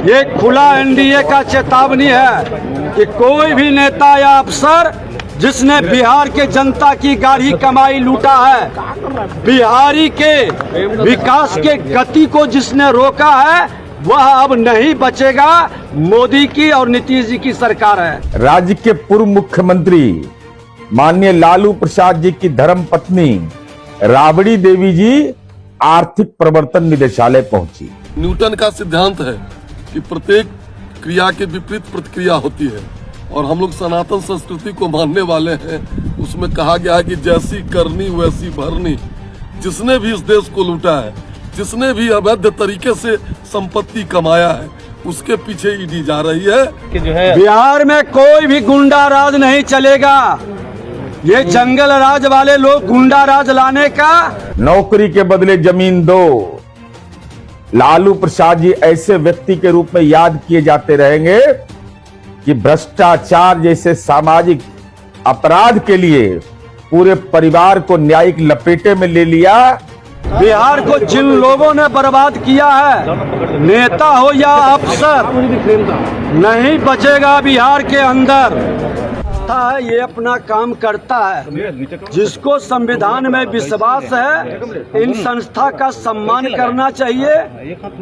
ये खुला एनडीए का चेतावनी है कि कोई भी नेता या अफसर जिसने बिहार के जनता की गाढ़ी कमाई लूटा है, बिहारी के विकास के गति को जिसने रोका है, वह अब नहीं बचेगा। मोदी की और नीतीश जी की सरकार है। राज्य के पूर्व मुख्यमंत्री माननीय लालू प्रसाद जी की धर्मपत्नी राबड़ी देवी जी आर्थिक प्रवर्तन निदेशालय पहुंची। न्यूटन का सिद्धांत है कि प्रत्येक क्रिया के विपरीत प्रतिक्रिया होती है और हम लोग सनातन संस्कृति को मानने वाले हैं। उसमें कहा गया है कि जैसी करनी वैसी भरनी। जिसने भी इस देश को लूटा है, जिसने भी अवैध तरीके से संपत्ति कमाया है, उसके पीछे ईडी जा रही है कि जो है बिहार में कोई भी गुंडा राज नहीं चलेगा। ये जंगल राज वाले लोग गुंडा राज लाने का नौकरी के बदले जमीन दो। लालू प्रसाद जी ऐसे व्यक्ति के रूप में याद किए जाते रहेंगे कि भ्रष्टाचार जैसे सामाजिक अपराध के लिए पूरे परिवार को न्यायिक लपेटे में ले लिया। बिहार को जिन लोगों ने बर्बाद किया है, नेता हो या अफसर, नहीं बचेगा बिहार के अंदर। ये अपना काम करता है। जिसको संविधान में विश्वास है, इन संस्था का सम्मान करना चाहिए,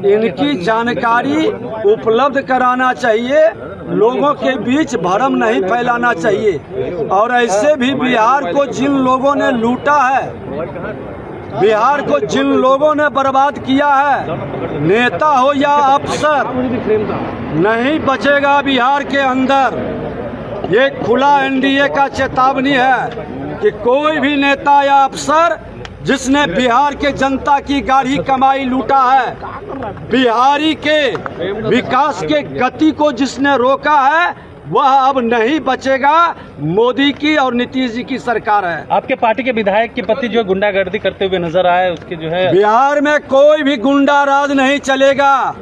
इनकी जानकारी उपलब्ध कराना चाहिए, लोगों के बीच भ्रम नहीं फैलाना चाहिए। और ऐसे भी बिहार को जिन लोगों ने लूटा है, बिहार को जिन लोगों ने बर्बाद किया है, नेता हो या अफसर, नहीं बचेगा बिहार के अंदर। ये खुला एनडीए का चेतावनी है कि कोई भी नेता या अफसर जिसने बिहार के जनता की गाढ़ी कमाई लूटा है, बिहारी के विकास के गति को जिसने रोका है, वह अब नहीं बचेगा। मोदी की और नीतीश जी की सरकार है। आपके पार्टी के विधायक के पति जो गुंडागर्दी करते हुए नजर आए, उसके जो है बिहार में कोई भी गुंडा राज नहीं चलेगा।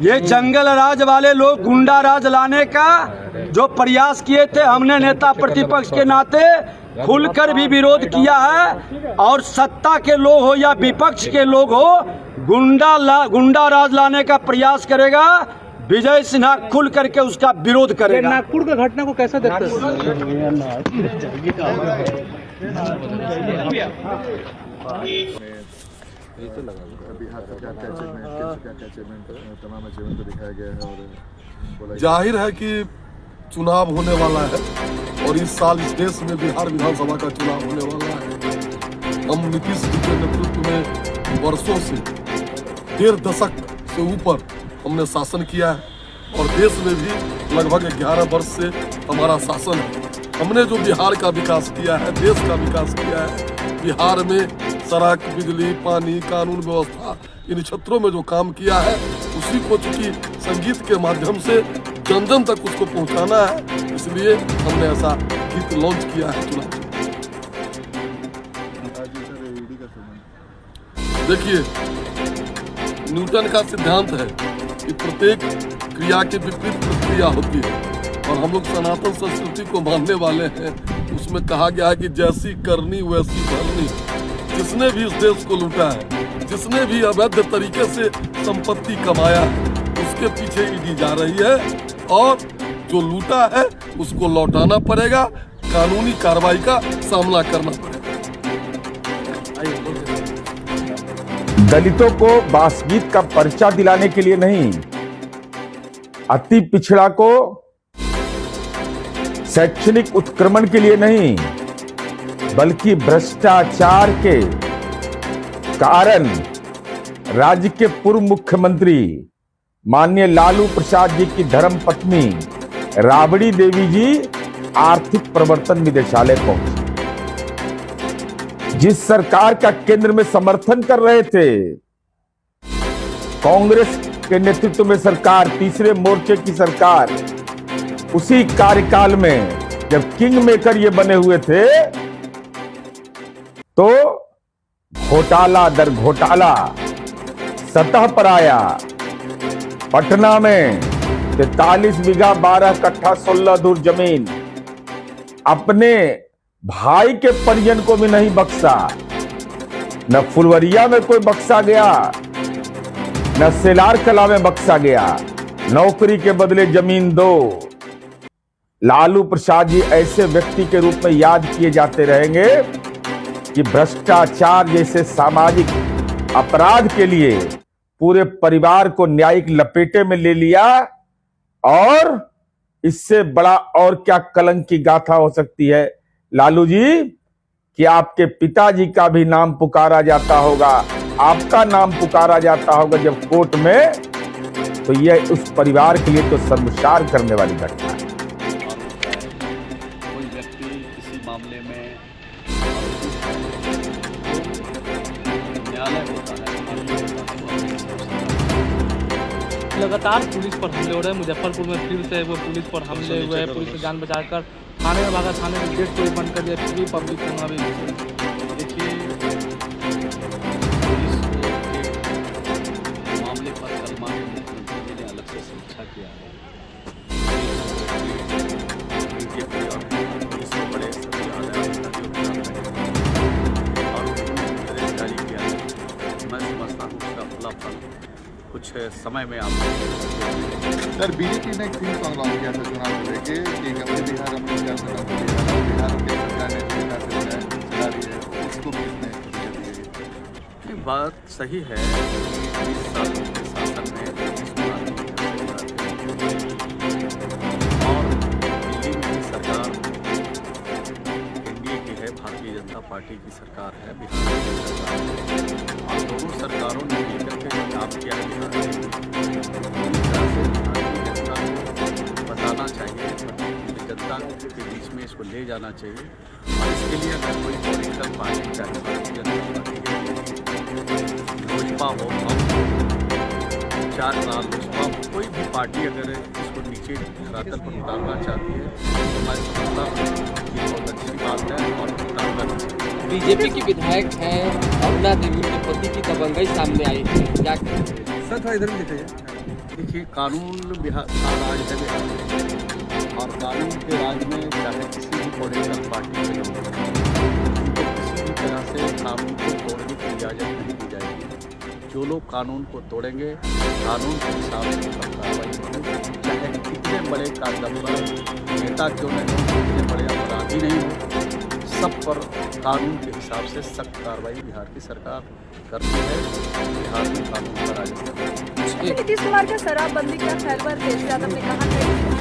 ये जंगल राज वाले लोग गुंडा राज लाने का जो प्रयास किए थे, हमने नेता प्रतिपक्ष के नाते खुलकर भी विरोध किया है। और सत्ता के लोग हो या विपक्ष के लोग हो, गुंडा राज लाने का प्रयास करेगा, विजय सिन्हा खुल करके उसका विरोध करेगा। नागपुर की घटना को कैसा देखते हैं? बिहार सरकार का अचीवमेंट तमाम अचीवमेंट को दिखाया गया है और जाहिर है कि चुनाव होने वाला है और इस साल इस देश में बिहार विधानसभा का चुनाव होने वाला है। हम नीतीश जी के नेतृत्व में वर्षों से 1.5 दशक से ऊपर हमने शासन किया है और देश में भी लगभग 11 वर्ष से हमारा शासन है। हमने जो बिहार का विकास किया है, देश का विकास किया है, बिहार में सड़क, बिजली, पानी, कानून व्यवस्था, इन क्षेत्रों में जो काम किया है, उसी को चूंकि संगीत के माध्यम से जन जन तक उसको पहुंचाना है, इसलिए हमने ऐसा गीत लॉन्च किया है चुनाव। देखिए, न्यूटन का सिद्धांत है कि प्रत्येक क्रिया के विपरीत प्रतिक्रिया होती है और हम लोग सनातन संस्कृति को मानने वाले हैं। उसमें कहा गया है कि जैसी करनी वैसी भरनी। जिसने भी इस देश को लूटा है, जिसने भी अवैध तरीके से संपत्ति कमाया है, उसके पीछे ईडी जा रही है और जो लूटा है उसको लौटाना पड़ेगा, कानूनी कार्रवाई का सामना करना पड़ेगा। दलितों को बासगीत का पर्चा दिलाने के लिए नहीं, अति पिछड़ा को शैक्षणिक उत्क्रमण के लिए नहीं, बल्कि भ्रष्टाचार के कारण राज्य के पूर्व मुख्यमंत्री माननीय लालू प्रसाद जी की धर्मपत्नी राबड़ी देवी जी आर्थिक प्रवर्तन निदेशालय पहुंची। जिस सरकार का केंद्र में समर्थन कर रहे थे, कांग्रेस के नेतृत्व में सरकार, तीसरे मोर्चे की सरकार, उसी कार्यकाल में जब किंग मेकर ये बने हुए थे, तो घोटाला दर घोटाला सतह पर आया। पटना में 43 बीघा 12 कट्ठा 16 धुर जमीन अपने भाई के परिजन को भी नहीं बख्शा। न फुलवरिया में कोई बख्शा गया, न सेलार कला में बख्शा गया। नौकरी के बदले जमीन दो। लालू प्रसाद जी ऐसे व्यक्ति के रूप में याद किए जाते रहेंगे कि भ्रष्टाचार जैसे सामाजिक अपराध के लिए पूरे परिवार को न्यायिक लपेटे में ले लिया, और इससे बड़ा और क्या कलंक की गाथा हो सकती है लालू जी, कि आपके पिताजी का भी नाम पुकारा जाता होगा, आपका नाम पुकारा जाता होगा जब कोर्ट में, तो यह उस परिवार के लिए तो शर्मसार करने वाली घटना है। कोई व्यक्ति किसी मामले में न्यायालय होता है, लगातार पुलिस पर हमले हो रहे हैं। मुजफ्फरपुर में फिर से वो पुलिस पर हमले हुए हैं। पुलिस ने जान बचाकर थाने में भागा, थाने में गेट को भी बंद कर दिया, फिर भी पब्लिक को वहाँ भी देखिए पुलिस के मामले पर कल माननीय मुख्यमंत्री जी ने अलग से समीक्षा किया है। बीजेपी और पुलिस के बड़े सभी आला अधिकारियों के साथ और उन्होंने निर्देश जारी किया है। मैं समझता हूँ उसका फलाफल कुछ समय में आप सर, बीजेपी ने एक थीम सॉन्ग लॉन्च किया था चुनाव को लेके कि गंदे बिहार अपने बिहार में गंदे बिहार, और बिहार के सरकार ने विकास चला रही है, उसको भी इसने नहीं, बात सही है कि 20 सालों के शासन में और दिल्ली में भी सरकार एनडीए की है, भारतीय जनता पार्टी की सरकार है, बिहार की सरकार है, और दोनों सरकारों ने मिलकर के काम किया है। बिहार में पूरी तरह से बिहार की जनता को बताना चाहिए, जनता के बीच में इसको ले जाना चाहिए, और इसके लिए अगर कोई पॉलिटिकल पार्टी, चाहे भारतीय जनता पार्टी लोजपा हो, हम हो, 4 साल लोजपा हो, कोई भी पार्टी अगर इसको नीचे धरातल पर उतारना चाहती है तो मैं समझता हूँ कि बहुत अच्छी बात है और उतारना चाहिए। बीजेपी की विधायक हैं अरुणा देवी के पति की दबंगई सामने आई है, क्या कहेंगे? सर थोड़ा इधर भी देखिए, कानून बिहार का राज है बिहार में, और कानून के राज में चाहे किसी भी पॉलिटिकल पार्टी के लोग उनको किसी भी तरह से कानून को तोड़ने की इजाज़त नहीं दी जाएगी। जो लोग कानून को तोड़ेंगे, कानून के हिसाब से कार्रवाई होगी, चाहे कितने बड़े कादम्बर नेता क्यों नहीं हो, कितने बड़े अपराधी नहीं हो, सब पर कानून के हिसाब से सख्त कार्रवाई बिहार की सरकार करती है। बिहार में कानून का राज है। नीतीश कुमार का शराबबंदी का फैलवर देश यादव ने कहा है